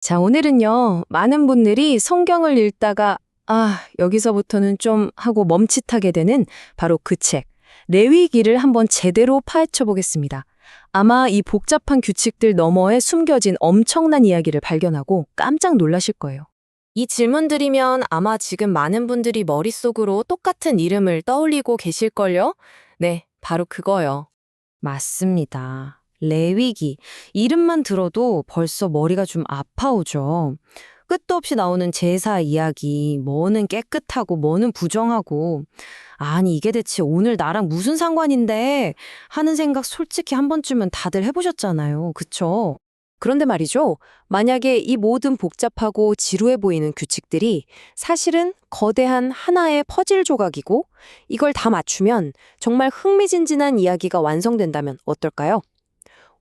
자, 오늘은요, 많은 분들이 성경을 읽다가, 여기서부터는 좀 하고 멈칫하게 되는 바로 그 책, 레위기를 한번 제대로 파헤쳐 보겠습니다. 아마 이 복잡한 규칙들 너머에 숨겨진 엄청난 이야기를 발견하고 깜짝 놀라실 거예요. 이 질문들이면 아마 지금 많은 분들이 머릿속으로 똑같은 이름을 떠올리고 계실걸요? 네, 바로 그거요. 맞습니다. 레위기. 이름만 들어도 벌써 머리가 좀 아파오죠. 끝도 없이 나오는 제사 이야기, 뭐는 깨끗하고 뭐는 부정하고. 아니, 이게 대체 오늘 나랑 무슨 상관인데? 하는 생각 솔직히 한 번쯤은 다들 해보셨잖아요. 그쵸? 그런데 말이죠. 만약에 이 모든 복잡하고 지루해 보이는 규칙들이 사실은 거대한 하나의 퍼즐 조각이고 이걸 다 맞추면 정말 흥미진진한 이야기가 완성된다면 어떨까요?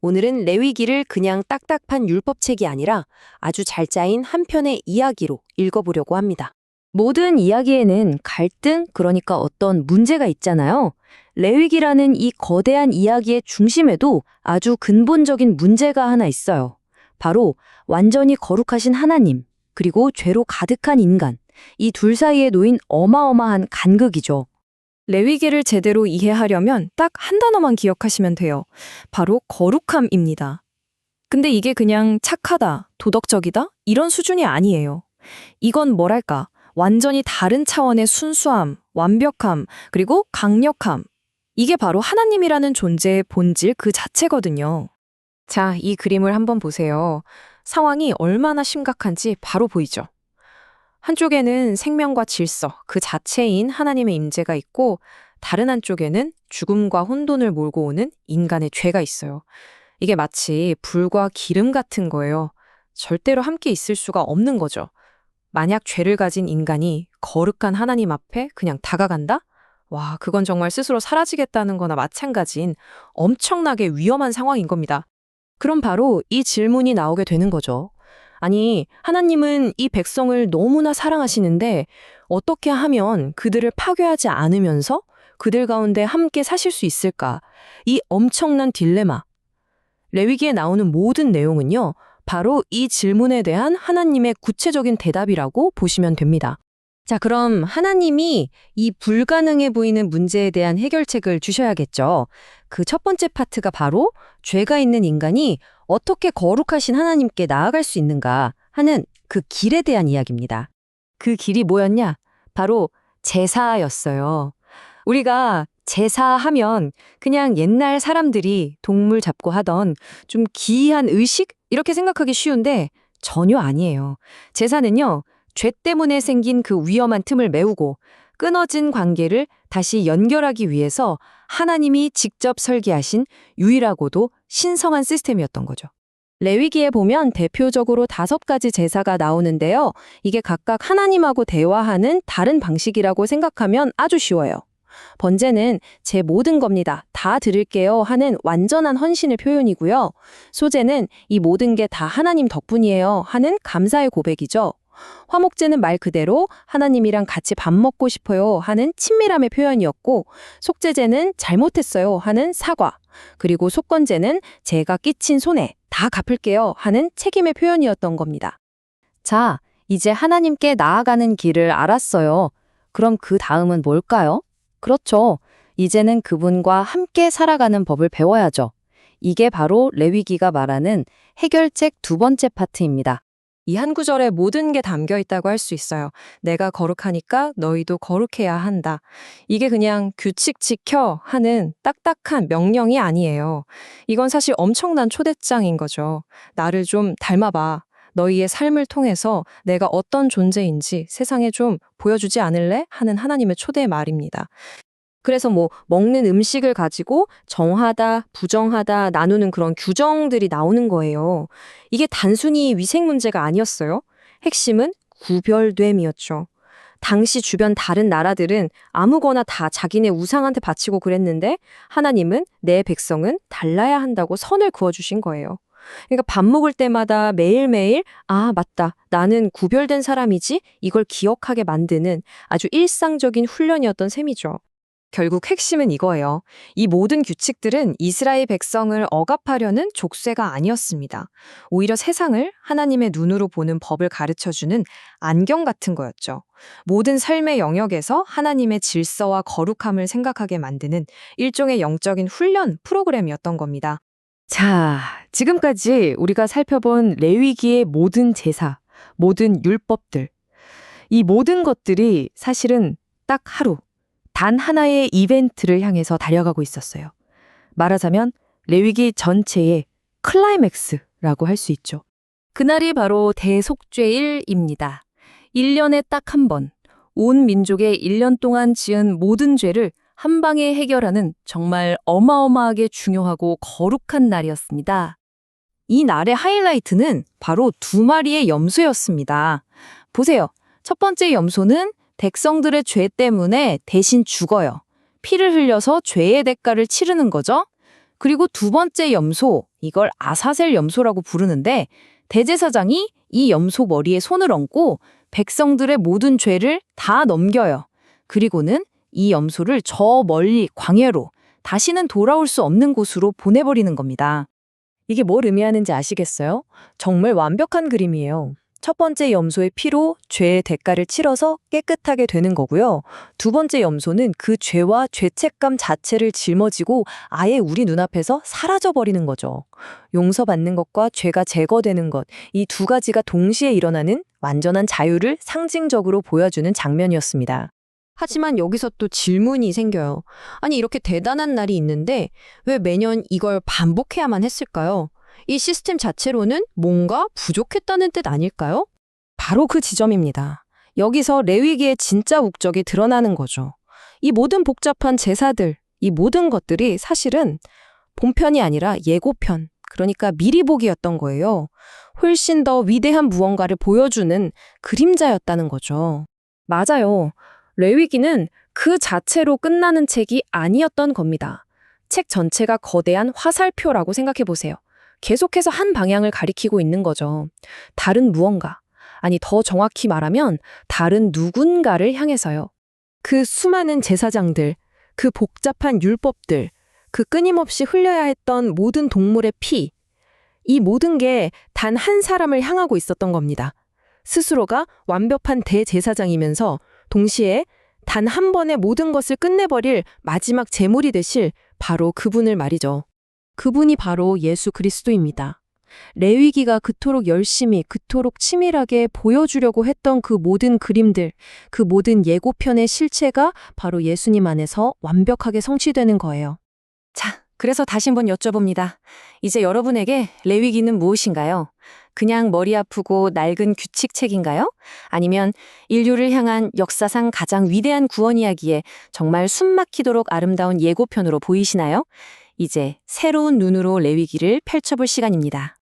오늘은 레위기를 그냥 딱딱한 율법책이 아니라 아주 잘 짜인 한 편의 이야기로 읽어보려고 합니다. 모든 이야기에는 갈등, 그러니까 어떤 문제가 있잖아요. 레위기라는 이 거대한 이야기의 중심에도 아주 근본적인 문제가 하나 있어요. 바로 완전히 거룩하신 하나님, 그리고 죄로 가득한 인간, 이 둘 사이에 놓인 어마어마한 간극이죠. 레위기를 제대로 이해하려면 딱 한 단어만 기억하시면 돼요. 바로 거룩함입니다. 근데 이게 그냥 착하다, 도덕적이다? 이런 수준이 아니에요. 이건 뭐랄까, 완전히 다른 차원의 순수함, 완벽함, 그리고 강력함. 이게 바로 하나님이라는 존재의 본질 그 자체거든요. 자, 이 그림을 한번 보세요. 상황이 얼마나 심각한지 바로 보이죠? 한쪽에는 생명과 질서, 그 자체인 하나님의 임재가 있고 다른 한쪽에는 죽음과 혼돈을 몰고 오는 인간의 죄가 있어요. 이게 마치 불과 기름 같은 거예요. 절대로 함께 있을 수가 없는 거죠. 만약 죄를 가진 인간이 거룩한 하나님 앞에 그냥 다가간다? 와, 그건 정말 스스로 사라지겠다는 거나 마찬가지인 엄청나게 위험한 상황인 겁니다. 그럼 바로 이 질문이 나오게 되는 거죠. 아니, 하나님은 이 백성을 너무나 사랑하시는데 어떻게 하면 그들을 파괴하지 않으면서 그들 가운데 함께 사실 수 있을까? 이 엄청난 딜레마. 레위기에 나오는 모든 내용은요, 바로 이 질문에 대한 하나님의 구체적인 대답이라고 보시면 됩니다. 자, 그럼 하나님이 이 불가능해 보이는 문제에 대한 해결책을 주셔야겠죠. 그 첫 번째 파트가 바로 죄가 있는 인간이 어떻게 거룩하신 하나님께 나아갈 수 있는가 하는 그 길에 대한 이야기입니다. 그 길이 뭐였냐? 바로 제사였어요. 우리가 제사하면 그냥 옛날 사람들이 동물 잡고 하던 좀 기이한 의식? 이렇게 생각하기 쉬운데 전혀 아니에요. 제사는요, 죄 때문에 생긴 그 위험한 틈을 메우고 끊어진 관계를 다시 연결하기 위해서 하나님이 직접 설계하신 유일하고도 신성한 시스템이었던 거죠. 레위기에 보면 대표적으로 5가지 제사가 나오는데요. 이게 각각 하나님하고 대화하는 다른 방식이라고 생각하면 아주 쉬워요. 번제는 제 모든 겁니다. 다 드릴게요 하는 완전한 헌신의 표현이고요. 소제는 이 모든 게 다 하나님 덕분이에요 하는 감사의 고백이죠. 화목제는 말 그대로 하나님이랑 같이 밥 먹고 싶어요 하는 친밀함의 표현이었고, 속죄제는 잘못했어요 하는 사과, 그리고 속건제는 제가 끼친 손해 다 갚을게요 하는 책임의 표현이었던 겁니다. 자, 이제 하나님께 나아가는 길을 알았어요. 그럼 그 다음은 뭘까요? 그렇죠. 이제는 그분과 함께 살아가는 법을 배워야죠. 이게 바로 레위기가 말하는 해결책 두 번째 파트입니다. 이 한 구절에 모든 게 담겨 있다고 할 수 있어요. 내가 거룩하니까 너희도 거룩해야 한다. 이게 그냥 규칙 지켜 하는 딱딱한 명령이 아니에요. 이건 사실 엄청난 초대장인 거죠. 나를 좀 닮아봐. 너희의 삶을 통해서 내가 어떤 존재인지 세상에 좀 보여주지 않을래? 하는 하나님의 초대의 말입니다. 그래서 먹는 음식을 가지고 정하다, 부정하다 나누는 그런 규정들이 나오는 거예요. 이게 단순히 위생 문제가 아니었어요. 핵심은 구별됨이었죠. 당시 주변 다른 나라들은 아무거나 다 자기네 우상한테 바치고 그랬는데 하나님은 내 백성은 달라야 한다고 선을 그어주신 거예요. 그러니까 밥 먹을 때마다 매일매일 맞다. 나는 구별된 사람이지. 이걸 기억하게 만드는 아주 일상적인 훈련이었던 셈이죠. 결국 핵심은 이거예요. 이 모든 규칙들은 이스라엘 백성을 억압하려는 족쇄가 아니었습니다. 오히려 세상을 하나님의 눈으로 보는 법을 가르쳐주는 안경 같은 거였죠. 모든 삶의 영역에서 하나님의 질서와 거룩함을 생각하게 만드는 일종의 영적인 훈련 프로그램이었던 겁니다. 자, 지금까지 우리가 살펴본 레위기의 모든 제사, 모든 율법들, 이 모든 것들이 사실은 딱 하루, 단 하나의 이벤트를 향해서 달려가고 있었어요. 말하자면 레위기 전체의 클라이맥스라고 할 수 있죠. 그날이 바로 대속죄일입니다. 1년에 딱 한 번, 온 민족의 1년 동안 지은 모든 죄를 한 방에 해결하는 정말 어마어마하게 중요하고 거룩한 날이었습니다. 이 날의 하이라이트는 바로 2마리의 염소였습니다. 보세요. 첫 번째 염소는 백성들의 죄 때문에 대신 죽어요. 피를 흘려서 죄의 대가를 치르는 거죠. 그리고 2번째 염소, 이걸 아사셀 염소라고 부르는데 대제사장이 이 염소 머리에 손을 얹고 백성들의 모든 죄를 다 넘겨요. 그리고는 이 염소를 저 멀리 광야로 다시는 돌아올 수 없는 곳으로 보내버리는 겁니다. 이게 뭘 의미하는지 아시겠어요? 정말 완벽한 그림이에요. 첫 번째 염소의 피로 죄의 대가를 치러서 깨끗하게 되는 거고요. 2번째 염소는 그 죄와 죄책감 자체를 짊어지고 아예 우리 눈앞에서 사라져버리는 거죠. 용서받는 것과 죄가 제거되는 것, 이 2가지가 동시에 일어나는 완전한 자유를 상징적으로 보여주는 장면이었습니다. 하지만 여기서 또 질문이 생겨요. 아니, 이렇게 대단한 날이 있는데 왜 매년 이걸 반복해야만 했을까요? 이 시스템 자체로는 뭔가 부족했다는 뜻 아닐까요? 바로 그 지점입니다. 여기서 레위기의 진짜 목적이 드러나는 거죠. 이 모든 복잡한 제사들, 이 모든 것들이 사실은 본편이 아니라 예고편, 그러니까 미리 보기였던 거예요. 훨씬 더 위대한 무언가를 보여주는 그림자였다는 거죠. 맞아요. 레위기는 그 자체로 끝나는 책이 아니었던 겁니다. 책 전체가 거대한 화살표라고 생각해 보세요. 계속해서 한 방향을 가리키고 있는 거죠. 다른 무언가, 아니 더 정확히 말하면 다른 누군가를 향해서요. 그 수많은 제사장들, 그 복잡한 율법들, 그 끊임없이 흘려야 했던 모든 동물의 피, 이 모든 게 단 한 사람을 향하고 있었던 겁니다. 스스로가 완벽한 대제사장이면서 동시에 단 한 번에 모든 것을 끝내버릴 마지막 제물이 되실 바로 그분을 말이죠. 그분이 바로 예수 그리스도입니다. 레위기가 그토록 열심히, 그토록 치밀하게 보여주려고 했던 그 모든 그림들, 그 모든 예고편의 실체가 바로 예수님 안에서 완벽하게 성취되는 거예요. 자, 그래서 다시 한번 여쭤봅니다. 이제 여러분에게 레위기는 무엇인가요? 그냥 머리 아프고 낡은 규칙책인가요? 아니면 인류를 향한 역사상 가장 위대한 구원 이야기에 정말 숨막히도록 아름다운 예고편으로 보이시나요? 이제 새로운 눈으로 레위기를 펼쳐볼 시간입니다.